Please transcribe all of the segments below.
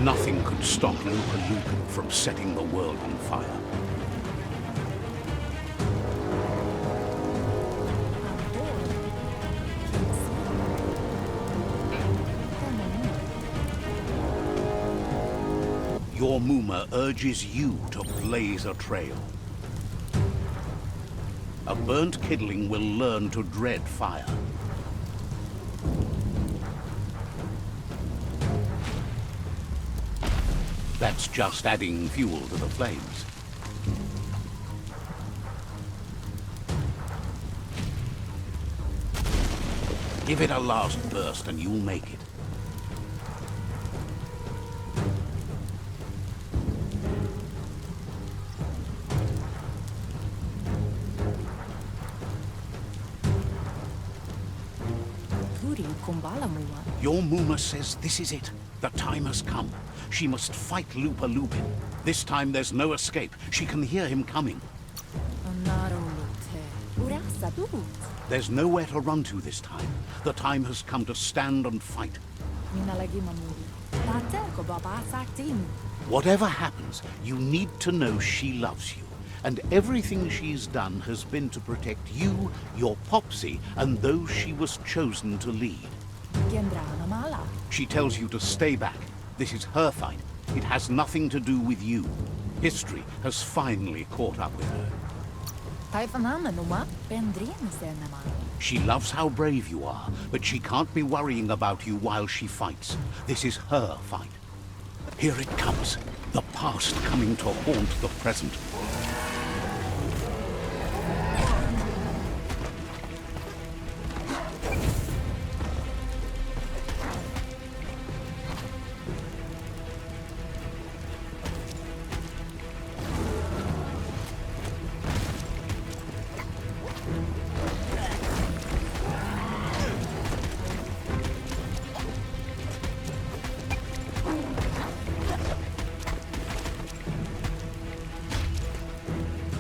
Nothing could stop Lupa from setting the world on fire. Your Muma urges you to blaze a trail. A burnt kidling will learn to dread fire. That's just adding fuel to the flames. Give it a last burst and you'll make it. Your Muma says this is it. The time has come. She must fight Lupa Lupin. This time there's no escape. She can hear him coming. There's nowhere to run to this time. The time has come to stand and fight. Whatever happens, you need to know she loves you. And everything she's done has been to protect you, your Popsy, and those she was chosen to lead. She tells you to stay back. This is her fight. It has nothing to do with you. History has finally caught up with her. She loves how brave you are, but she can't be worrying about you while she fights. This is her fight. Here it comes. The past coming to haunt the present.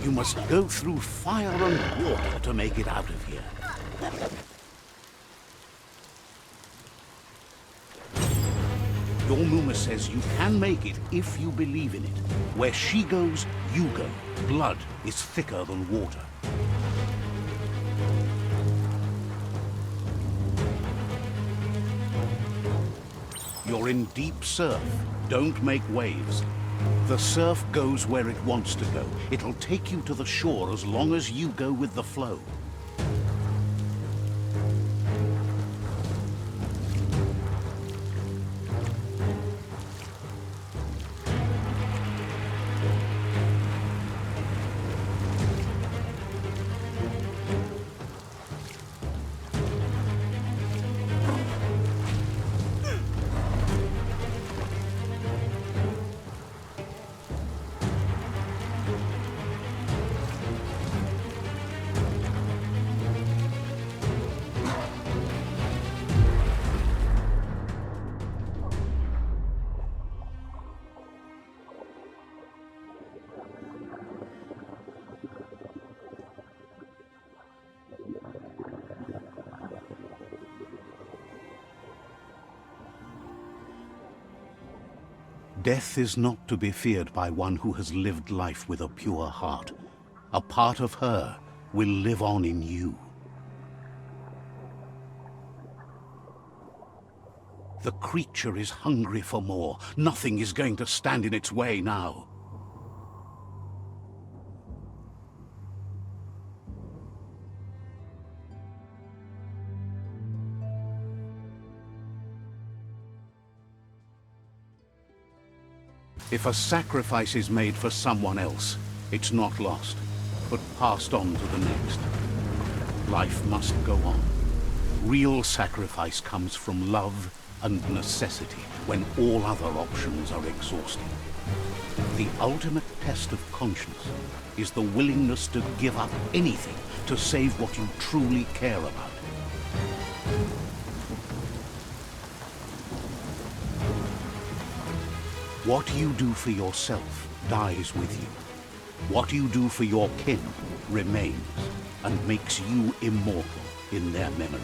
You must go through fire and water to make it out of here. Your Muma says you can make it if you believe in it. Where she goes, you go. Blood is thicker than water. You're in deep surf. Don't make waves. The surf goes where it wants to go. It'll take you to the shore as long as you go with the flow. Death is not to be feared by one who has lived life with a pure heart. A part of her will live on in you. The creature is hungry for more. Nothing is going to stand in its way now. If a sacrifice is made for someone else, it's not lost, but passed on to the next. Life must go on. Real sacrifice comes from love and necessity, when all other options are exhausted. The ultimate test of conscience is the willingness to give up anything to save what you truly care about. What you do for yourself dies with you. What you do for your kin remains and makes you immortal in their memory.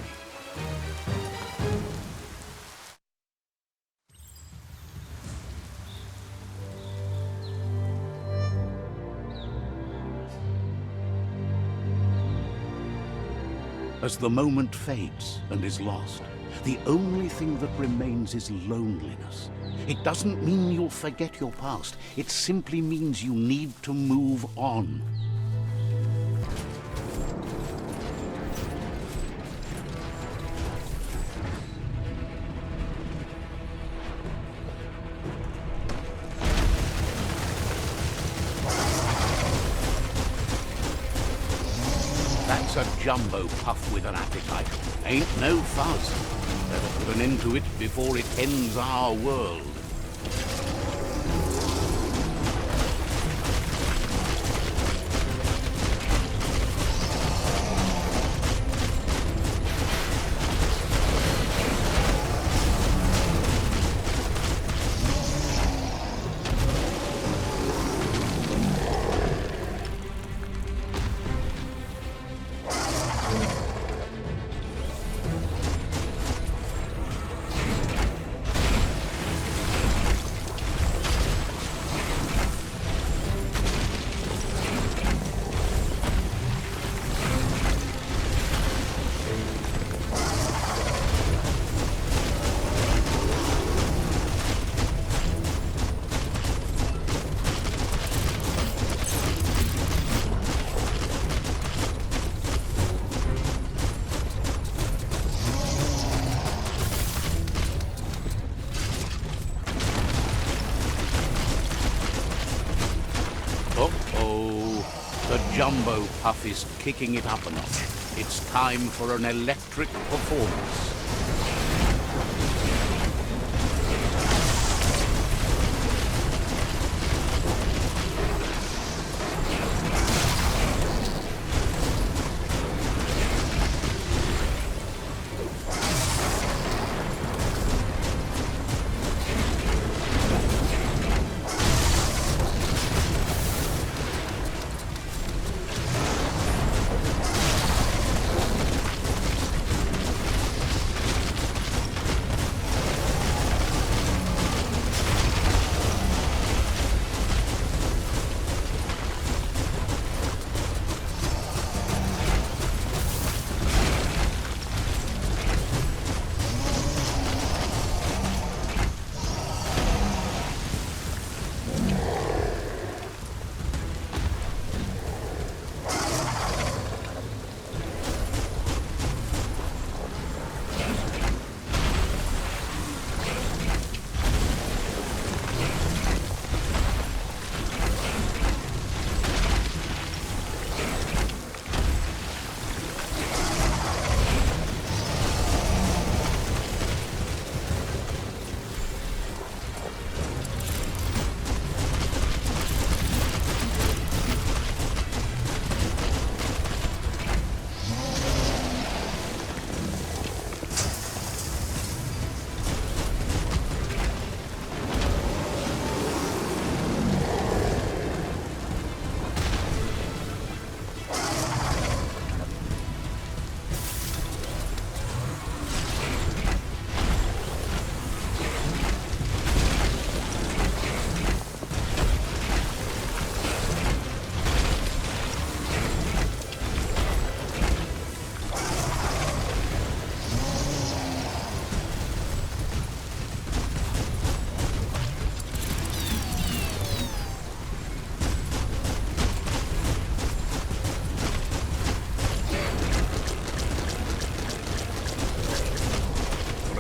As the moment fades and is lost, the only thing that remains is loneliness. It doesn't mean you'll forget your past. It simply means you need to move on. That's a jumbo puff with an appetite. Ain't no fuzz. Better put an end to it before it ends our world. The jumbo puff is kicking it up a notch. It's time for an electric performance.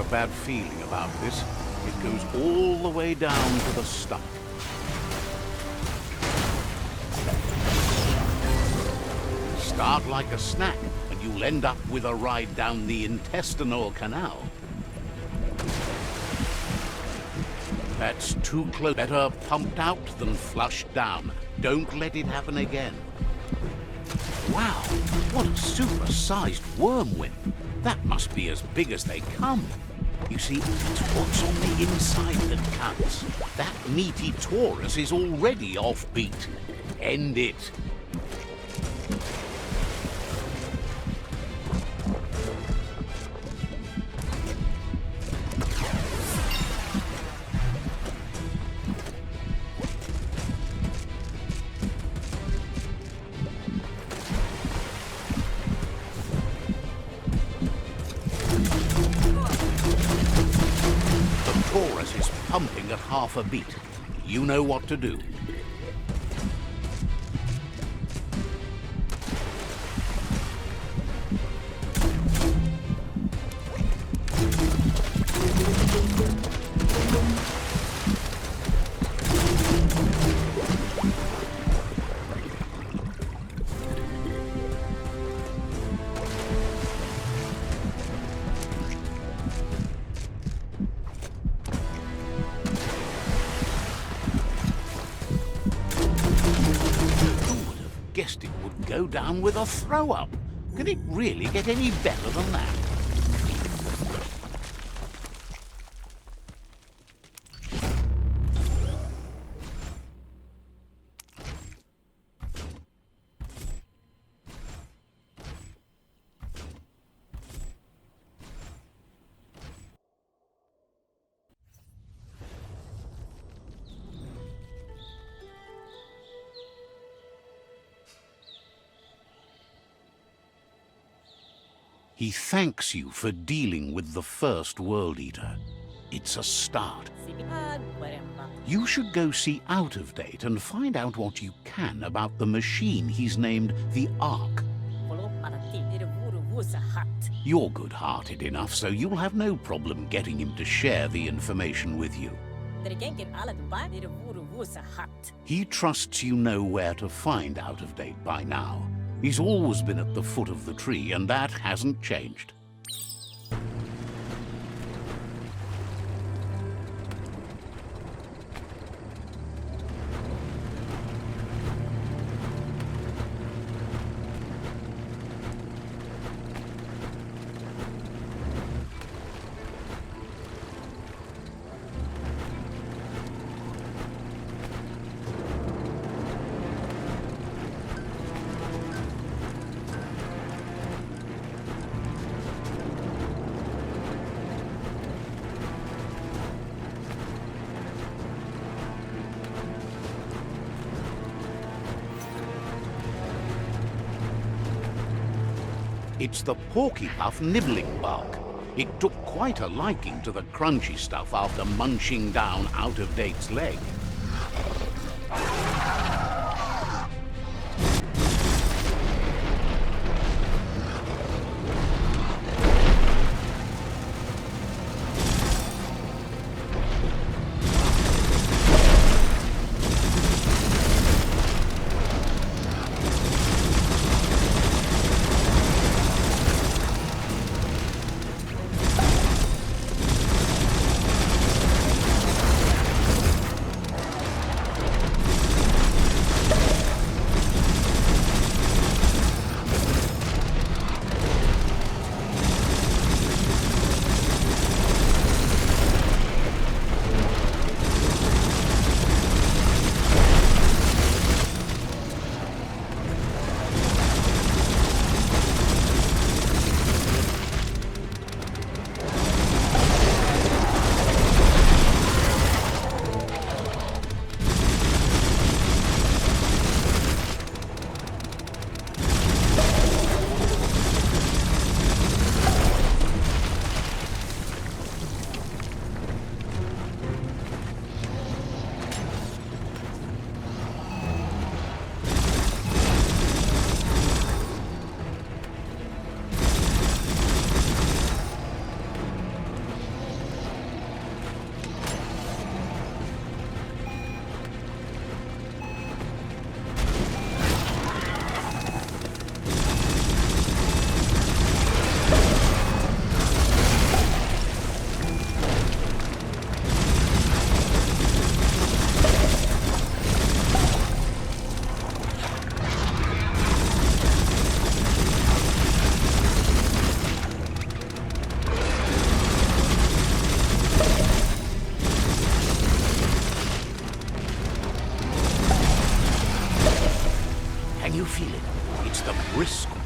Bad feeling about this. It goes all the way down to the stomach. Start like a snack, and you'll end up with a ride down the intestinal canal. That's too close. Better pumped out than flushed down. Don't let it happen again. Wow, what a super-sized wormwhip. That must be as big as they come. You see, it's what's on the inside that counts. That meaty Taurus is already offbeat. End it. chorus is pumping at half a beat. You know what to do. Guessed it would go down with a throw-up. Can it really get any better than that? He thanks you for dealing with the first World Eater. It's a start. You should go see Out of Date and find out what you can about the machine he's named the Ark. You're good-hearted enough, so you'll have no problem getting him to share the information with you. He trusts you know where to find Out of Date by now. He's always been at the foot of the tree, and that hasn't changed. It's the porky-puff nibbling bug. It took quite a liking to the crunchy stuff after munching down Out of Date's leg.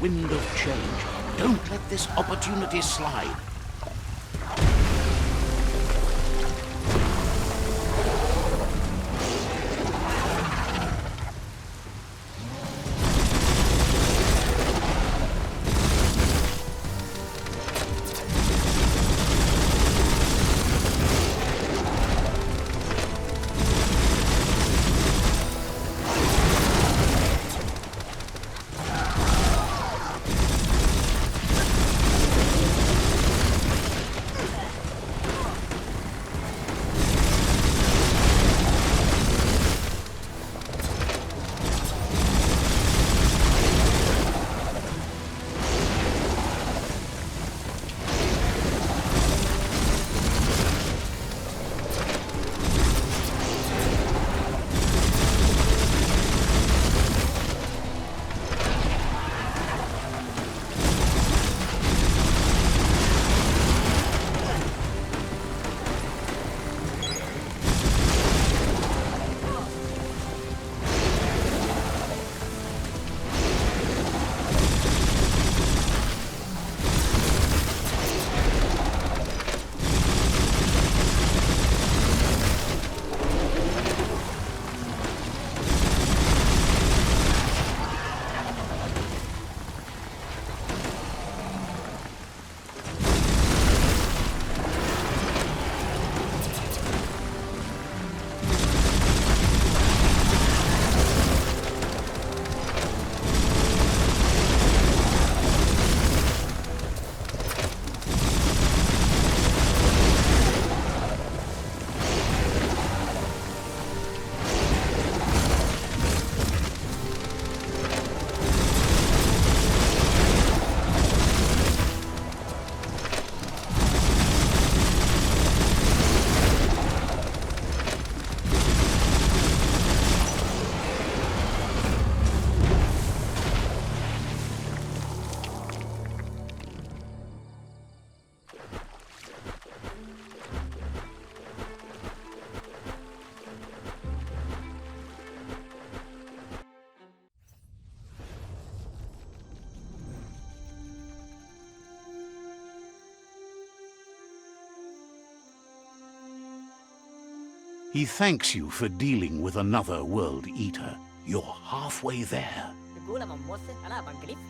Wind of change. Don't let this opportunity slide. He thanks you for dealing with another world eater. You're halfway there.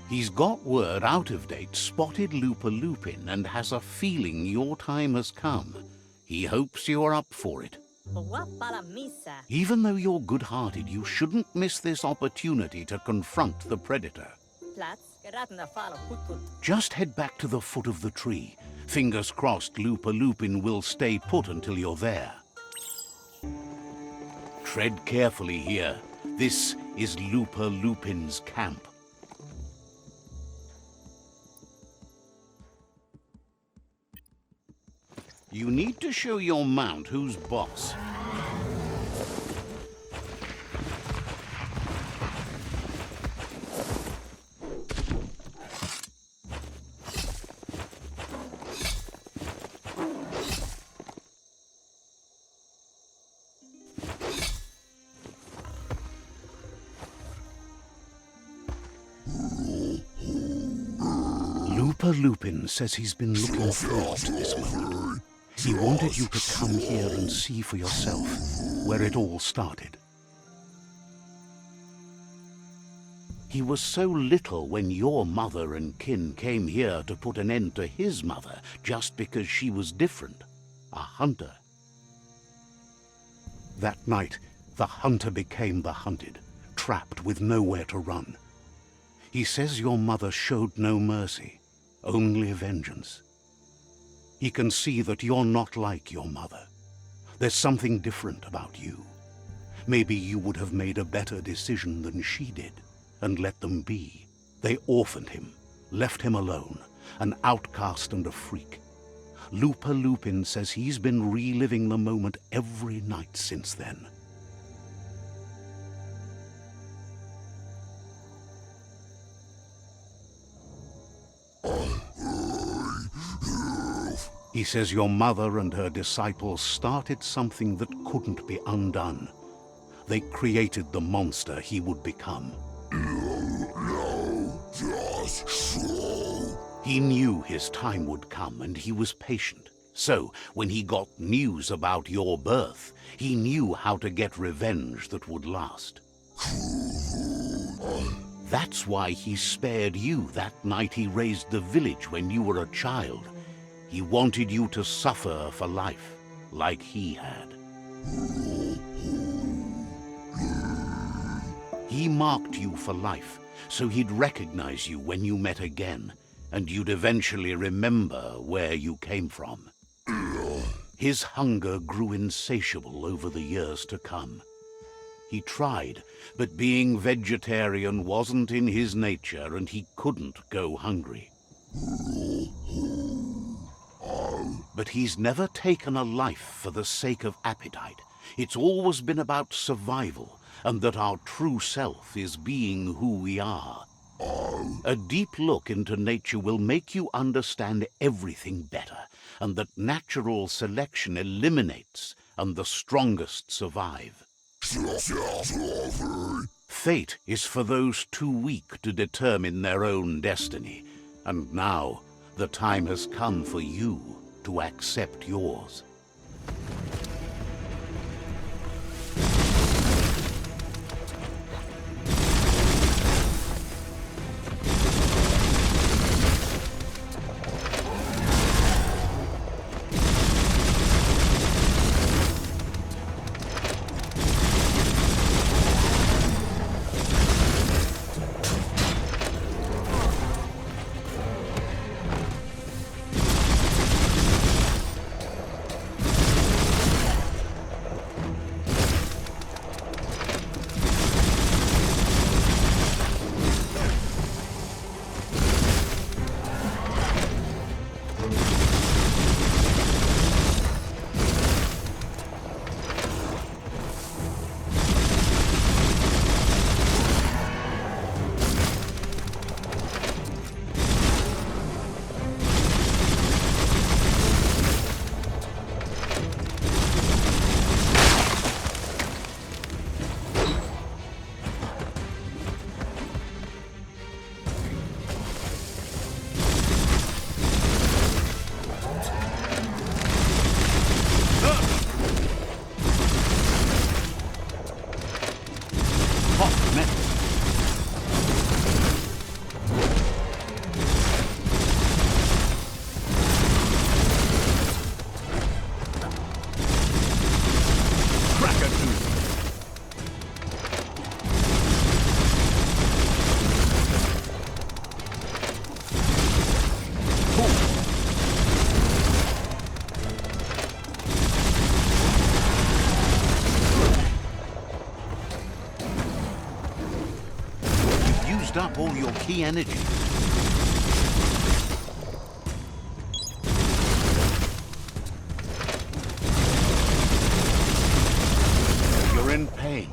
He's got word out of date spotted Lupin and has a feeling your time has come. He hopes you're up for it. Even though you're good-hearted, you shouldn't miss this opportunity to confront the predator. Just head back to the foot of the tree. Fingers crossed Lupin will stay put until you're there. Tread carefully here. This is Lupin's camp. You need to show your mount who's boss. Lupin says he's been looking forward to this moment. He wanted you to come here and see for yourself where it all started. He was so little when your mother and kin came here to put an end to his mother just because she was different, a hunter. That night, the hunter became the hunted, trapped with nowhere to run. He says your mother showed no mercy. Only vengeance. He can see that you're not like your mother. There's something different about you. Maybe you would have made a better decision than she did, and let them be. They orphaned him, left him alone, an outcast and a freak. Lupin says he's been reliving the moment every night since then. He says your mother and her disciples started something that couldn't be undone. They created the monster he would become. He knew his time would come and he was patient. So, when he got news about your birth, he knew how to get revenge that would last. That's why he spared you that night he raised the village when you were a child. He wanted you to suffer for life, like he had. He marked you for life, so he'd recognize you when you met again, and you'd eventually remember where you came from. His hunger grew insatiable over the years to come. He tried, but being vegetarian wasn't in his nature, and he couldn't go hungry. But he's never taken a life for the sake of appetite. It's always been about survival, and that our true self is being who we are. A deep look into nature will make you understand everything better, and that natural selection eliminates, and the strongest survive. Fate is for those too weak to determine their own destiny, and now the time has come for you to accept yours. used up all your key energy. You're in pain.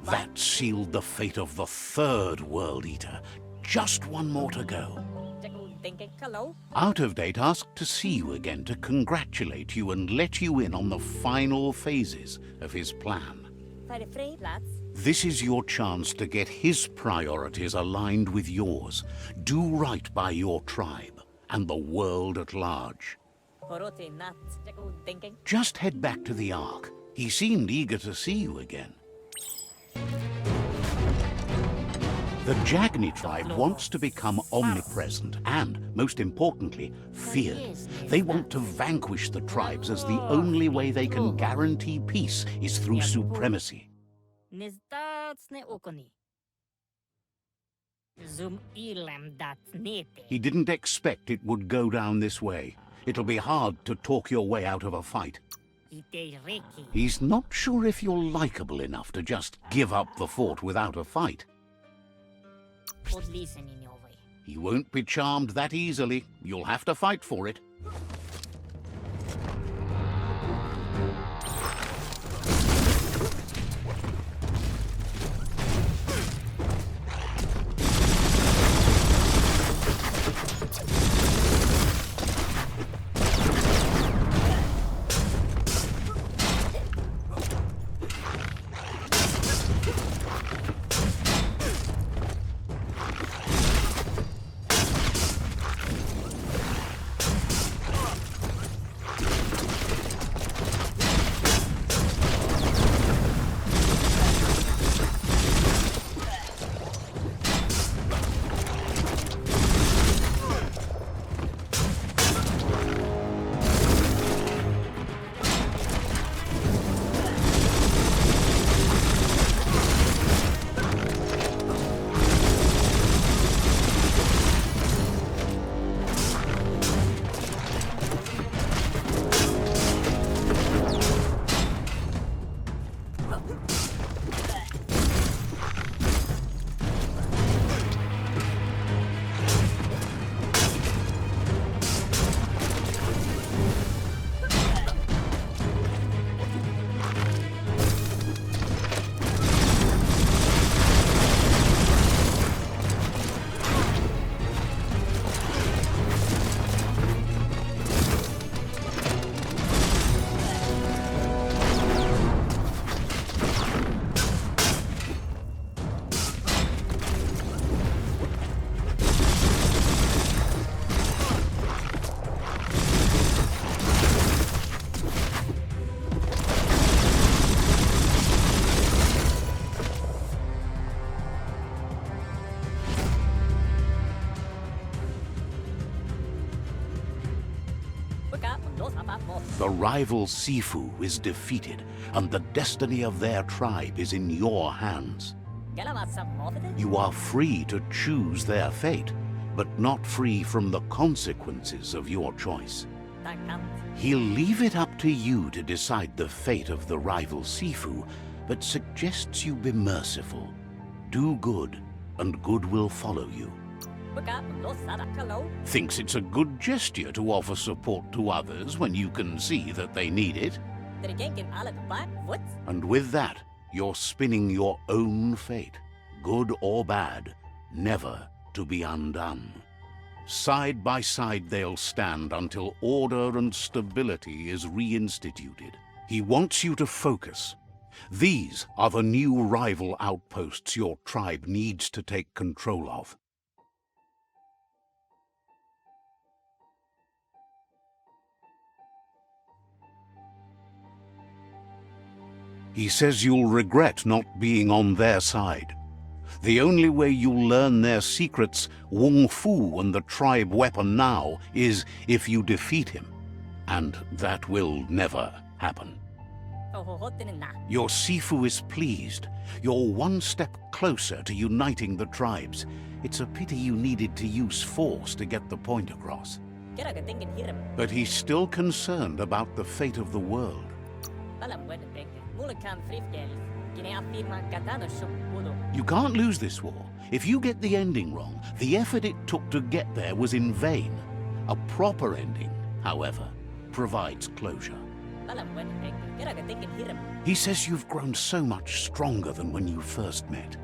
That sealed the fate of the third World Eater. Just one more to go. Out of Date asked to see you again to congratulate you and let you in on the final phases of his plan. This is your chance to get his priorities aligned with yours. Do right by your tribe and the world at large. Just head back to the Ark. He seemed eager to see you again. The Jagni tribe wants to become omnipresent and, most importantly, feared. They want to vanquish the tribes as the only way they can guarantee peace is through supremacy. He didn't expect it would go down this way. It'll be hard to talk your way out of a fight. He's not sure if you're likable enough to just give up the fort without a fight. He won't be charmed that easily. You'll have to fight for it. The rival Sifu is defeated, and the destiny of their tribe is in your hands. You are free to choose their fate, but not free from the consequences of your choice. He'll leave it up to you to decide the fate of the rival Sifu, but suggests you be merciful. Do good, and good will follow you. Thinks it's a good gesture to offer support to others when you can see that they need it. And with that, you're spinning your own fate, good or bad, never to be undone. Side by side they'll stand until order and stability is reinstituted. He wants you to focus. These are the new rival outposts your tribe needs to take control of. He says you'll regret not being on their side. The only way you'll learn their secrets, Wung Fu and the tribe weapon now, is if you defeat him. And that will never happen. Your Sifu is pleased. You're one step closer to uniting the tribes. It's a pity you needed to use force to get the point across. But he's still concerned about the fate of the world. You can't lose this war. If you get the ending wrong, the effort it took to get there was in vain. A proper ending, however, provides closure. He says you've grown so much stronger than when you first met.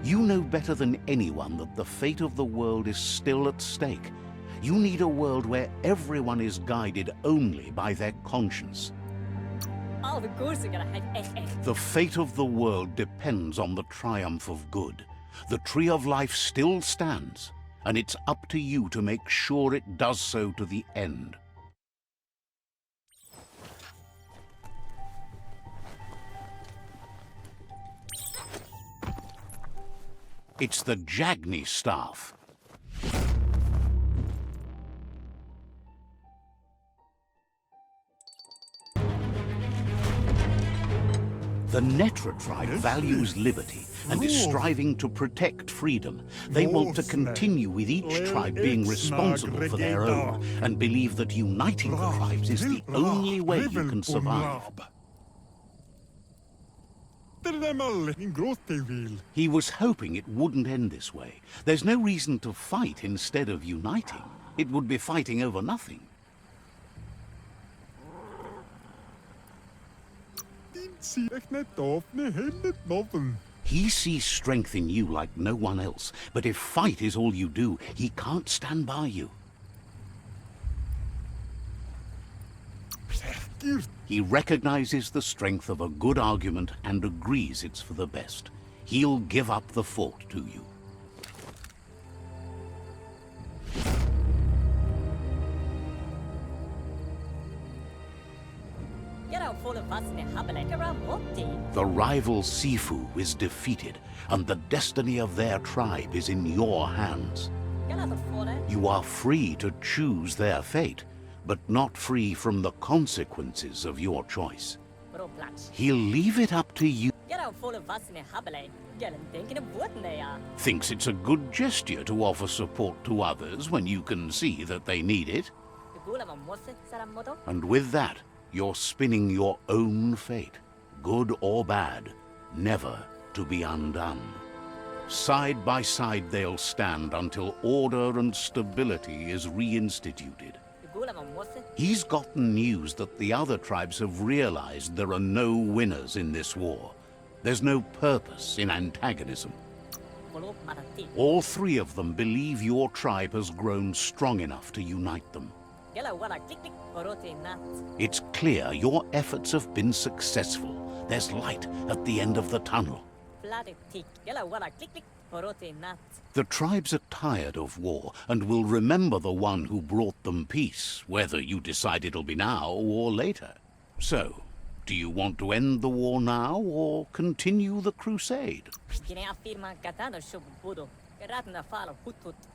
You know better than anyone that the fate of the world is still at stake. You need a world where everyone is guided only by their conscience. The fate of the world depends on the triumph of good. The tree of life still stands, and it's up to you to make sure it does so to the end. It's the Jagni staff. The Netra tribe values liberty and is striving to protect freedom. They want to continue with each tribe being responsible for their own and believe that uniting the tribes is the only way you can survive. He was hoping it wouldn't end this way. There's no reason to fight instead of uniting. It would be fighting over nothing. He sees strength in you like no one else, but if fight is all you do, he can't stand by you. He recognizes the strength of a good argument and agrees it's for the best. He'll give up the fort to you. The rival Sifu is defeated, and the destiny of their tribe is in your hands. You are free to choose their fate, but not free from the consequences of your choice. He'll leave it up to you. Thinks it's a good gesture to offer support to others when you can see that they need it. And with that, you're spinning your own fate, good or bad, never to be undone. Side by side they'll stand until order and stability is reinstituted. He's gotten news that the other tribes have realized there are no winners in this war. There's no purpose in antagonism. All three of them believe your tribe has grown strong enough to unite them. It's clear your efforts have been successful. There's light at the end of the tunnel. The tribes are tired of war and will remember the one who brought them peace, whether you decide it'll be now or later. So, do you want to end the war now or continue the crusade?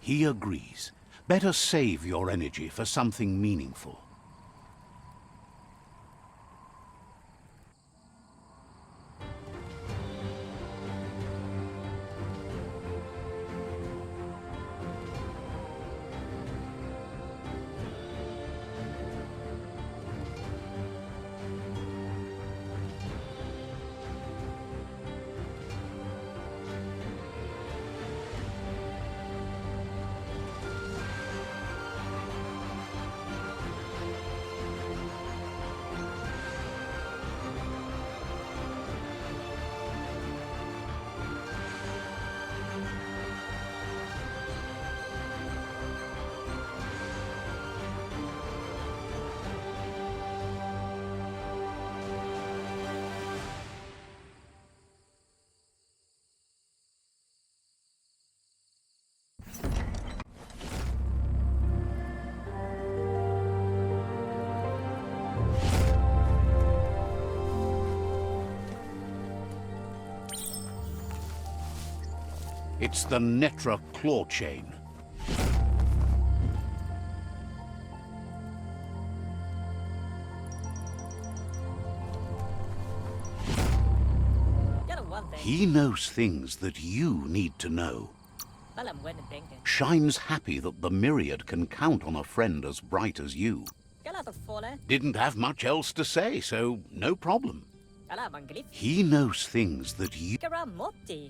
He agrees. Better save your energy for something meaningful. It's the Netra claw chain. He knows things that you need to know. Shine's happy that the Myriad can count on a friend as bright as you. Didn't have much else to say, so no problem. He knows things that you...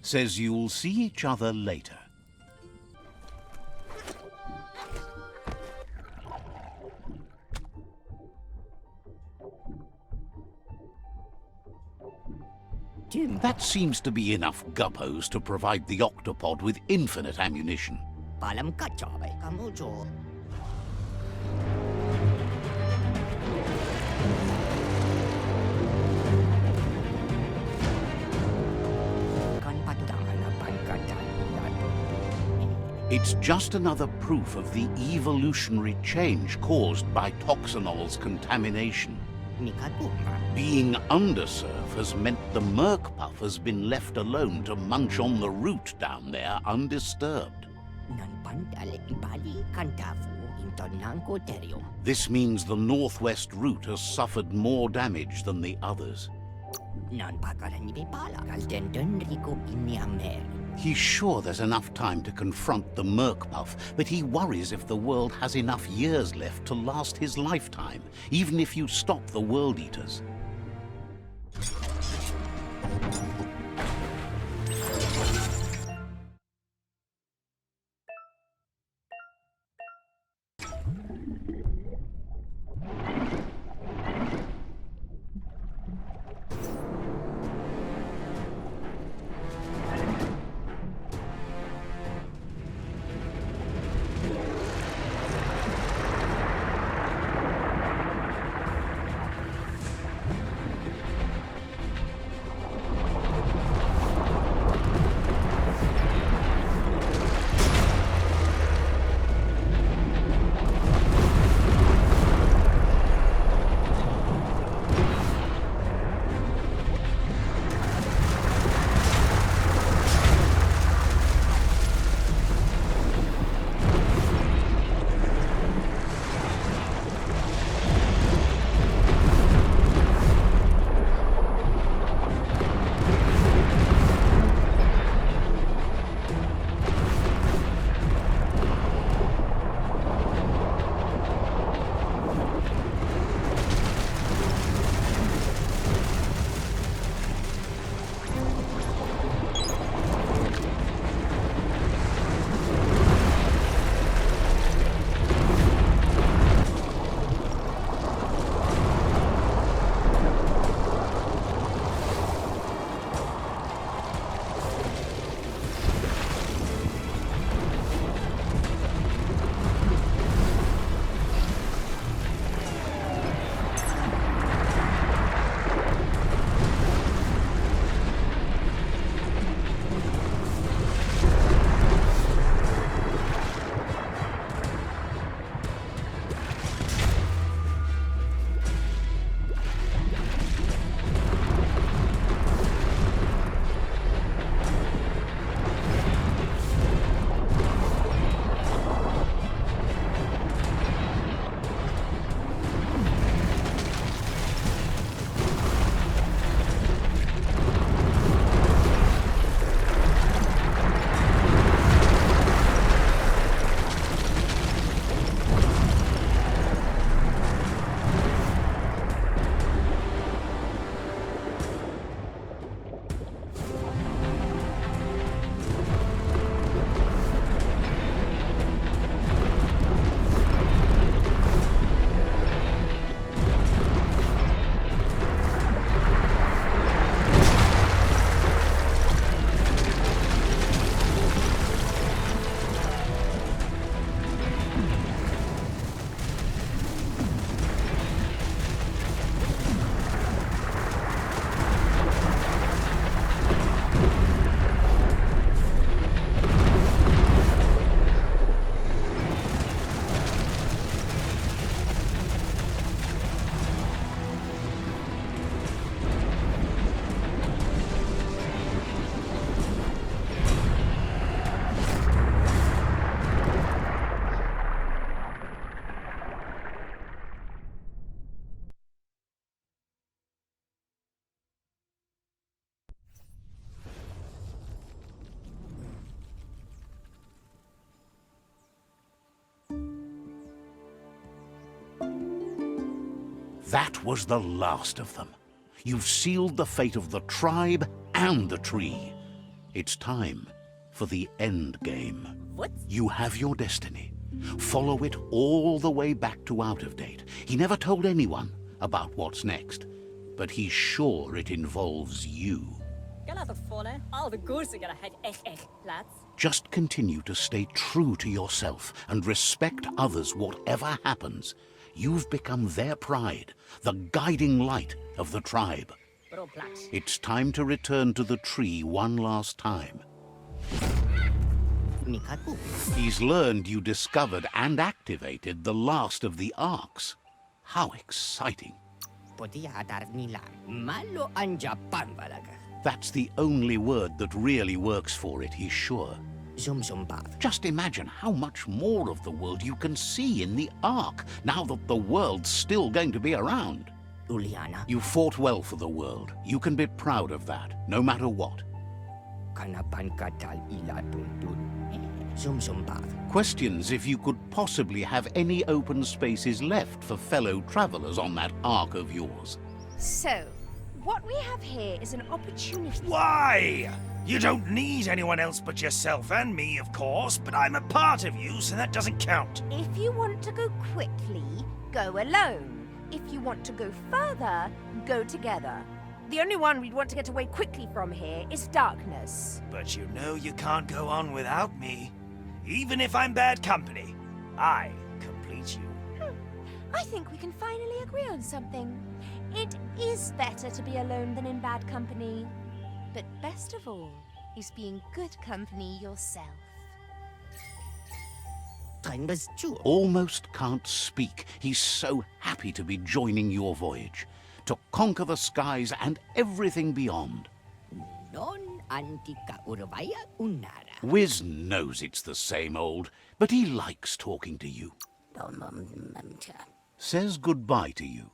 Says you'll see each other later. That seems to be enough guppos to provide the octopod with infinite ammunition. Palam kacabe kamujo. It's just another proof of the evolutionary change caused by toxanol's contamination. Being undersurf has meant the merkpuff has been left alone to munch on the root down there undisturbed. This means the northwest route has suffered more damage than the others. He's sure there's enough time to confront the merkpuff, but he worries if the world has enough years left to last his lifetime, even if you stop the world eaters. That was the last of them. You've sealed the fate of the tribe and the tree. It's time for the end game. What? You have your destiny. Follow it all the way back to Out of Date. He never told anyone about what's next, but he's sure it involves you. Just continue to stay true to yourself and respect others whatever happens. You've become their pride, the guiding light of the tribe. It's time to return to the tree one last time. He's learned you discovered and activated the last of the arcs. How exciting. That's the only word that really works for it, he's sure. Just imagine how much more of the world you can see in the Ark, now that the world's still going to be around. You fought well for the world. You can be proud of that, no matter what. Questions if you could possibly have any open spaces left for fellow travelers on that Ark of yours. So, what we have here is an opportunity. Why? You don't need anyone else but yourself and me, of course, but I'm a part of you, so that doesn't count. If you want to go quickly, go alone. If you want to go further, go together. The only one we'd want to get away quickly from here is darkness. But you know you can't go on without me. Even if I'm bad company, I complete you. I think we can finally agree on something. It is better to be alone than in bad company. But best of all is being good company yourself. Almost can't speak. He's so happy to be joining your voyage, to conquer the skies and everything beyond. Wiz knows it's the same old, but he likes talking to you. Says goodbye to you.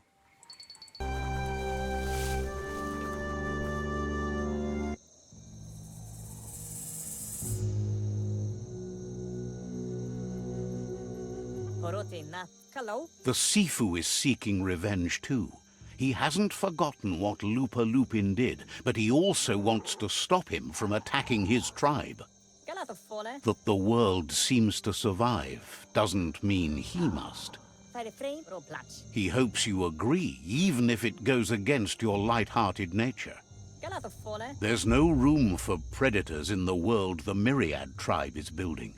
The Sifu is seeking revenge too. He hasn't forgotten what Lupa Lupin did, but he also wants to stop him from attacking his tribe. That the world seems to survive doesn't mean he must. He hopes you agree, even if it goes against your light-hearted nature. There's no room for predators in the world the Myriad tribe is building.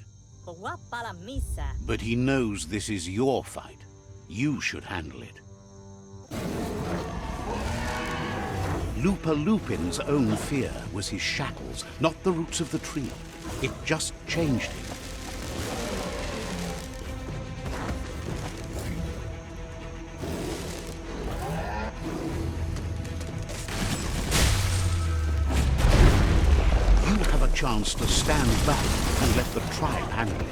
But he knows this is your fight. You should handle it. Lupa Lupin's own fear was his shackles, not the roots of the tree. It just changed him. You have a chance to stand back and let the tribe handle it.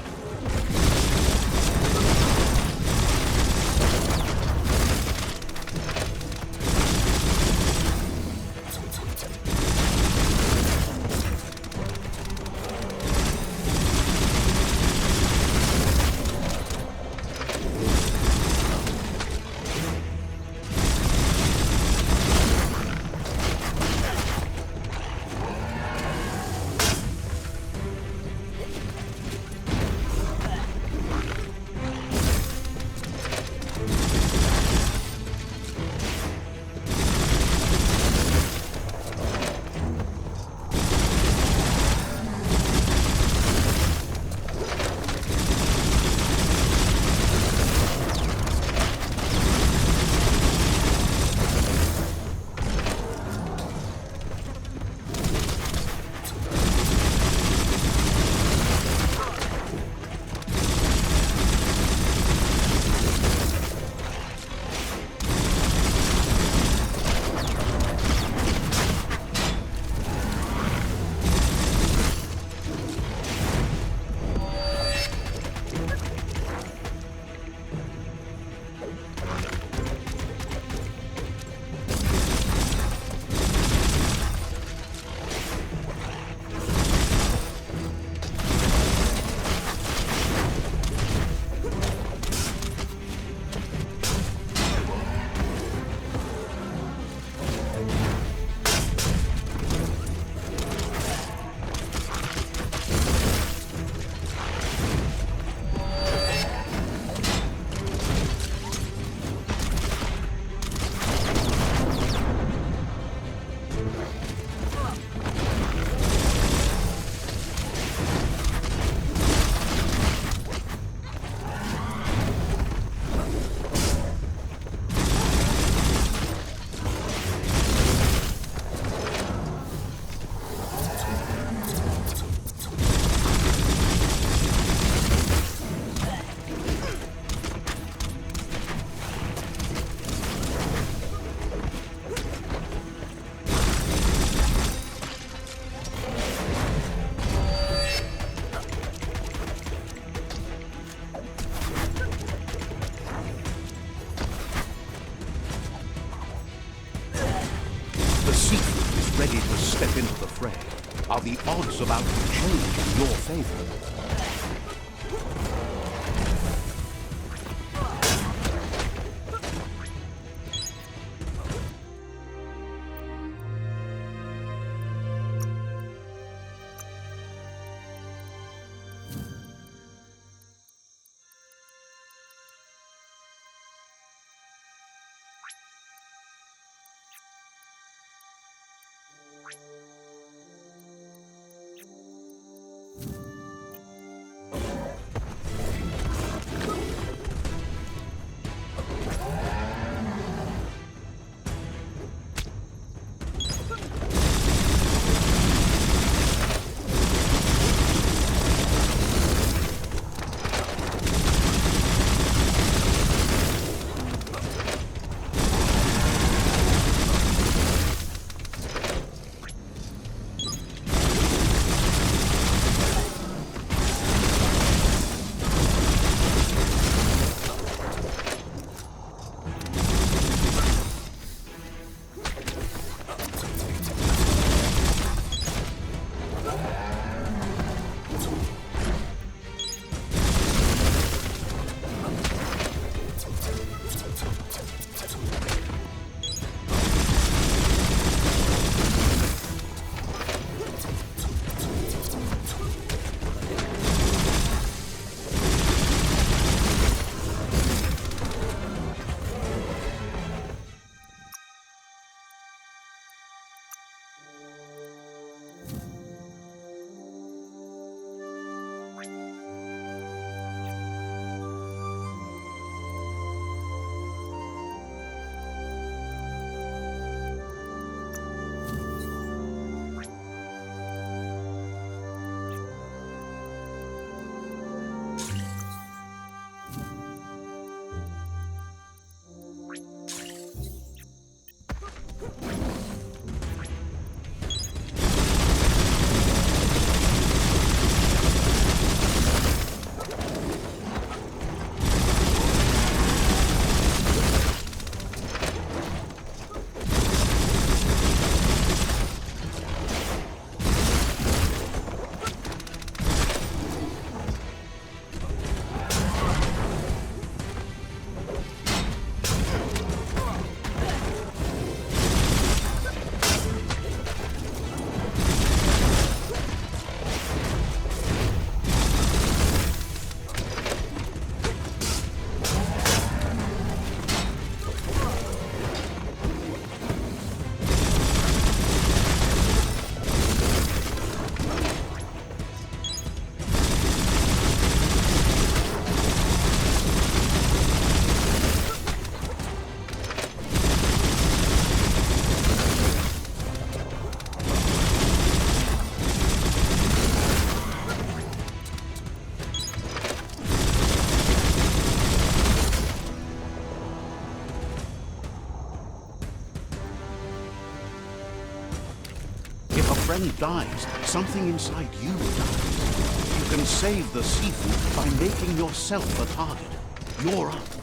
seafood is ready to step into the fray, are the odds about to change in your favor? friend dies, something inside you dies. You can save the seafood by making yourself a target. You're up.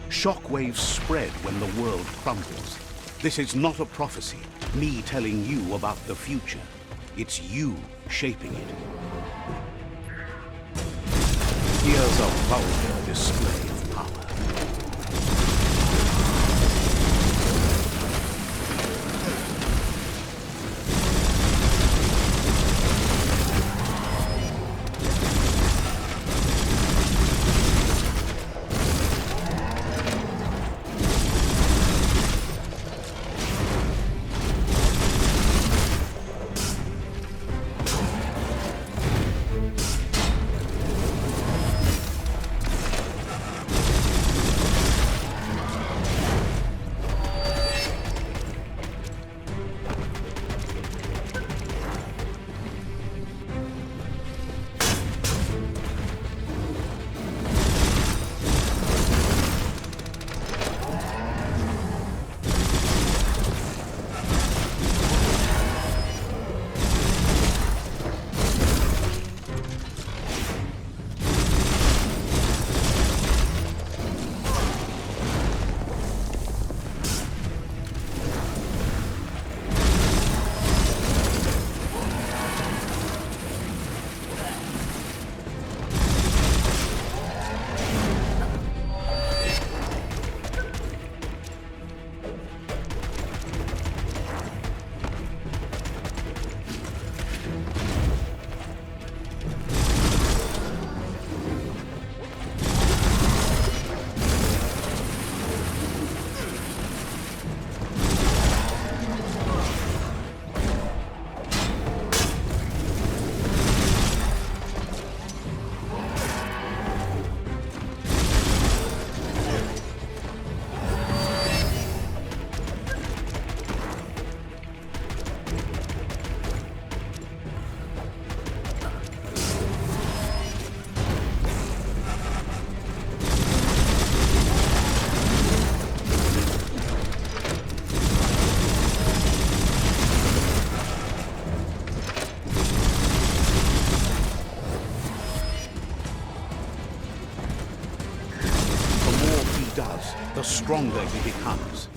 Shockwaves spread when the world crumbles. This is not a prophecy, me telling you about the future. It's you shaping it. Here's a vulgar display of power. The stronger he becomes.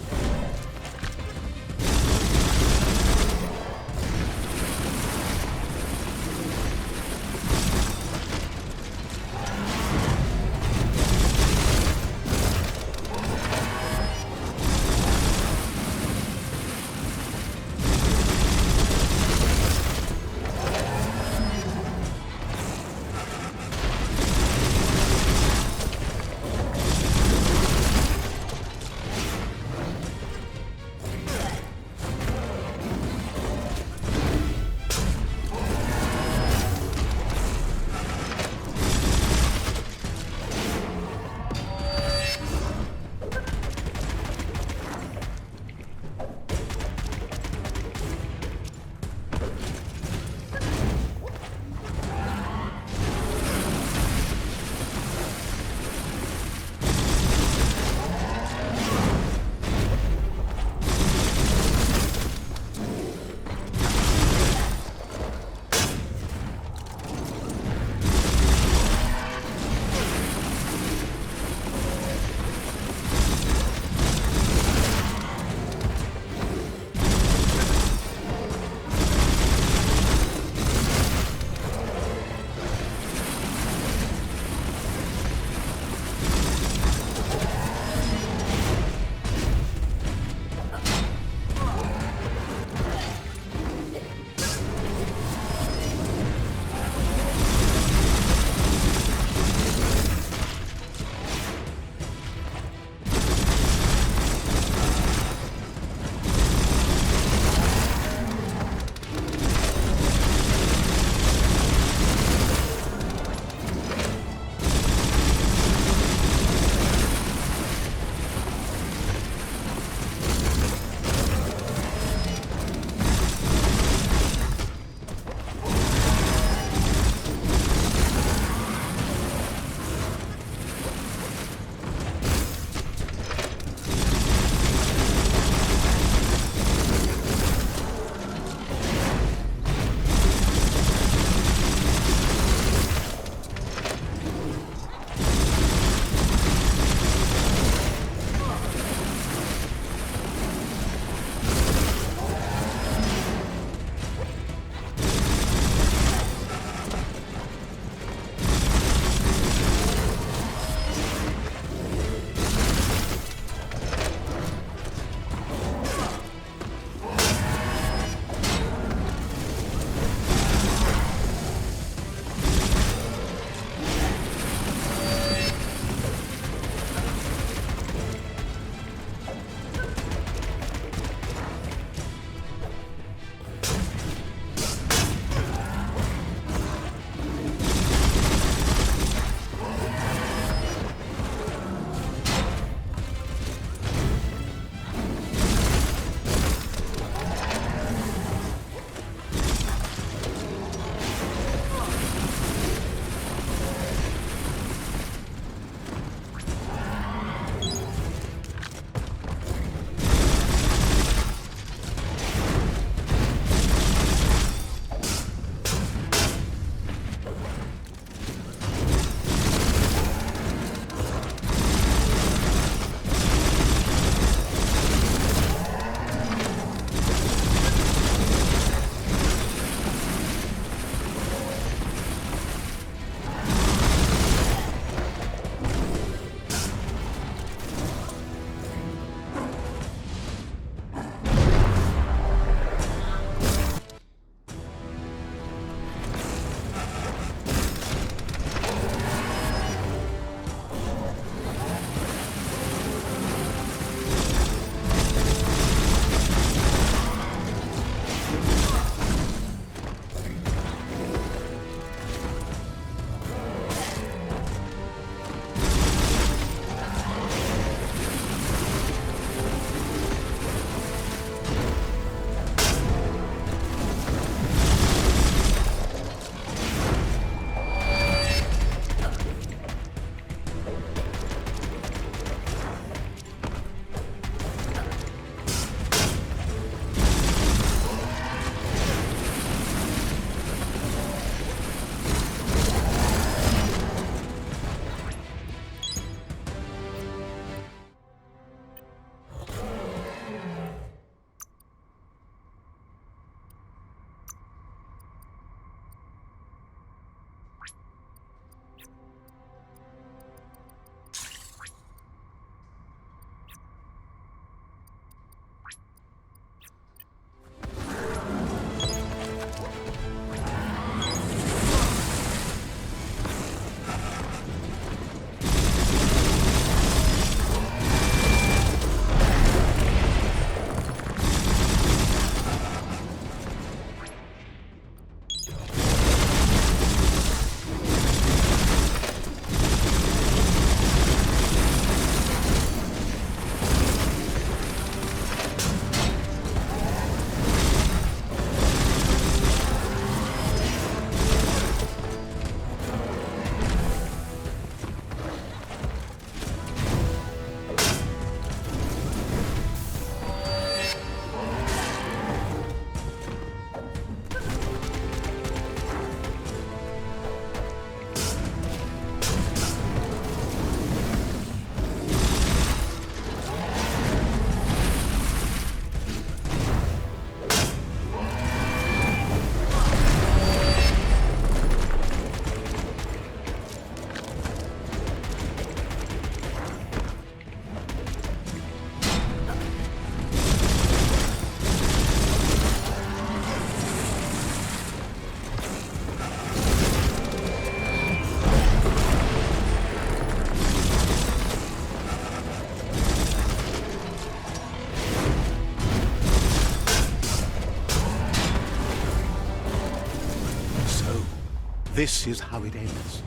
This is how it ends.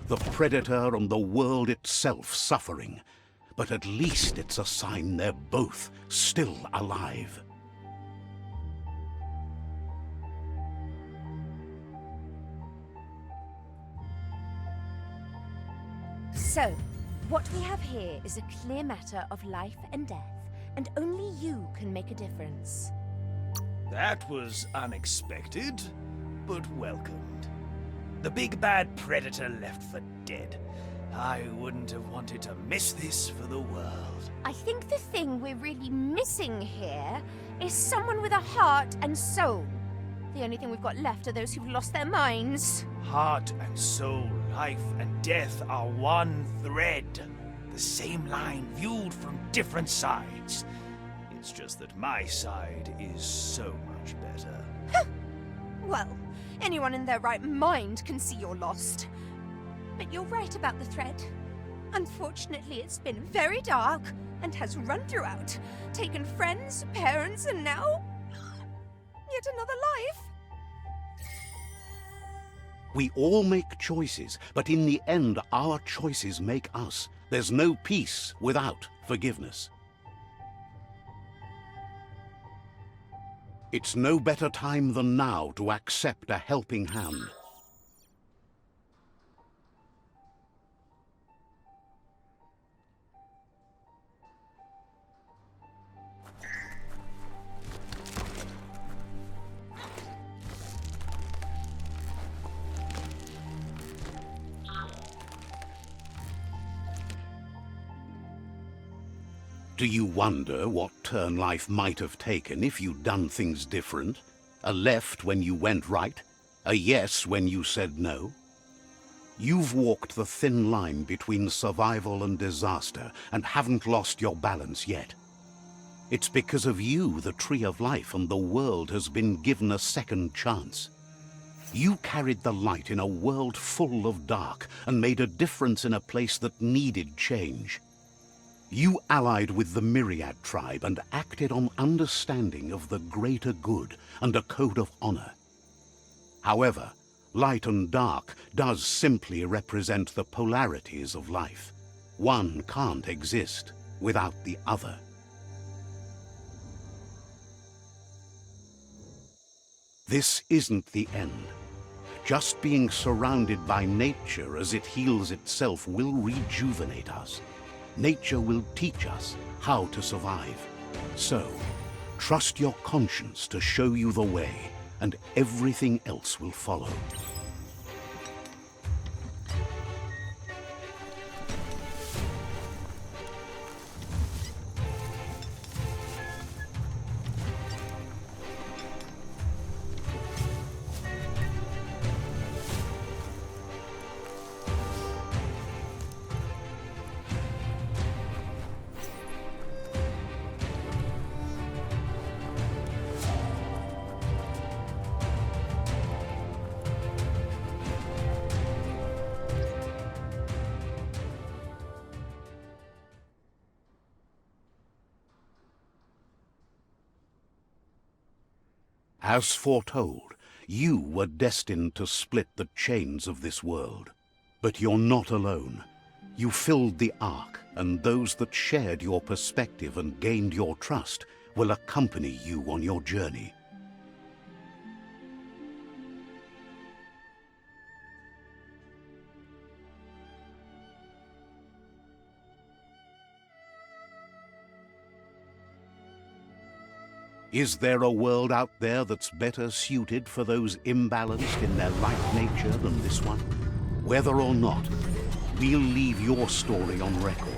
The Predator and the world itself suffering. But at least it's a sign they're both still alive. So, what we have here is a clear matter of life and death, and only you can make a difference. That was unexpected, but welcomed. The big bad predator left for dead. I wouldn't have wanted to miss this for the world. I think the thing we're really missing here is someone with a heart and soul. The only thing we've got left are those who've lost their minds. Heart and soul, life and death are one thread. The same line viewed from different sides. It's just that my side is so much better. Well, anyone in their right mind can see you're lost. But you're right about the thread. Unfortunately, it's been very dark and has run throughout, taken friends, parents, and now yet another life. We all make choices, but in the end, our choices make us. There's no peace without forgiveness. It's no better time than now to accept a helping hand. Do you wonder what turn life might have taken if you'd done things different? A left when you went right? A yes when you said no? You've walked the thin line between survival and disaster and haven't lost your balance yet. It's because of you the Tree of Life and the world has been given a second chance. You carried the light in a world full of dark and made a difference in a place that needed change. You allied with the Myriad tribe and acted on understanding of the greater good and a code of honor. However, light and dark does simply represent the polarities of life. One can't exist without the other. This isn't the end. Just being surrounded by nature as it heals itself will rejuvenate us. Nature will teach us how to survive. So, trust your conscience to show you the way, and everything else will follow. As foretold, you were destined to split the chains of this world. But you're not alone. You filled the Ark, and those that shared your perspective and gained your trust will accompany you on your journey. Is there a world out there that's better suited for those imbalanced in their light nature than this one? Whether or not, we'll leave your story on record,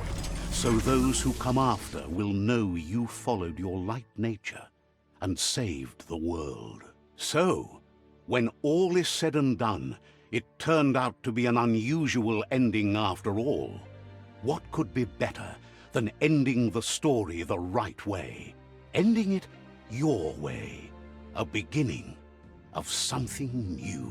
so those who come after will know you followed your light nature and saved the world. So, when all is said and done, it turned out to be an unusual ending after all. What could be better than ending the story the right way? Ending it your way, a beginning of something new.